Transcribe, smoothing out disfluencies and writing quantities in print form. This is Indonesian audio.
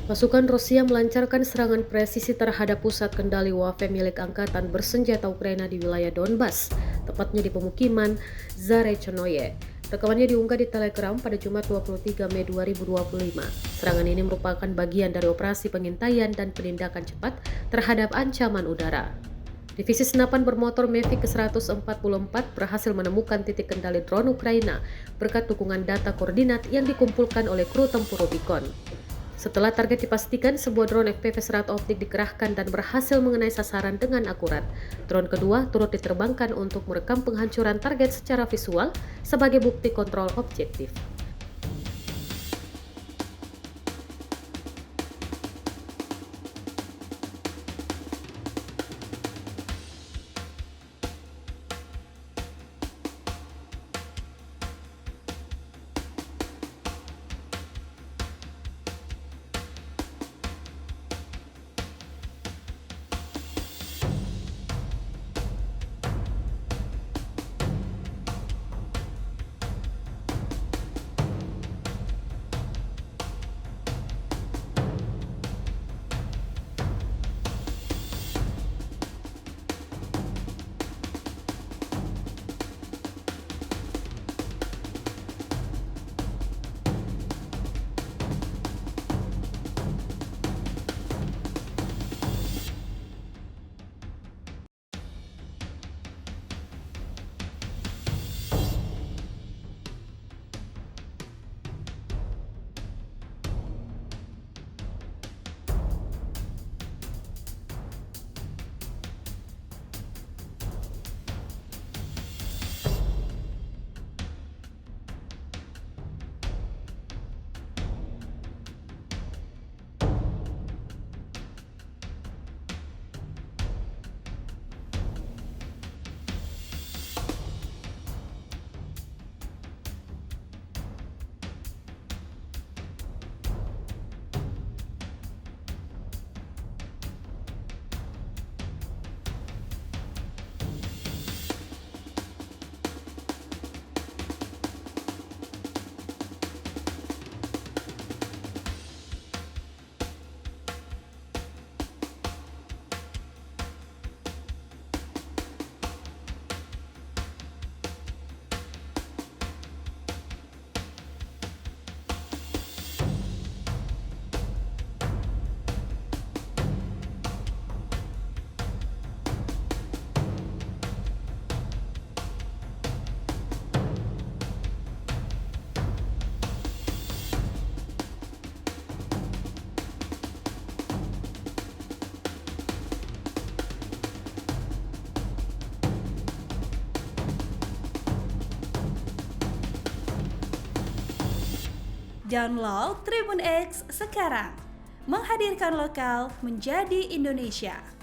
Pasukan Rusia melancarkan serangan presisi terhadap pusat kendali Wave milik Angkatan Bersenjata Ukraina di wilayah Donbas, tepatnya di pemukiman Zarechonoye. Rekamannya diunggah di Telegram pada Jumat 23 Mei 2025. Serangan ini merupakan bagian dari operasi pengintaian dan penindakan cepat terhadap ancaman udara. Divisi senapan bermotor Mavic ke-144 berhasil menemukan titik kendali drone Ukraina berkat dukungan data koordinat yang dikumpulkan oleh kru tempur Rubicon. Setelah target dipastikan, sebuah drone FPV serat optik dikerahkan dan berhasil mengenai sasaran dengan akurat. Drone kedua turut diterbangkan untuk merekam penghancuran target secara visual sebagai bukti kontrol objektif. Download Tribun X sekarang, menghadirkan lokal menjadi Indonesia.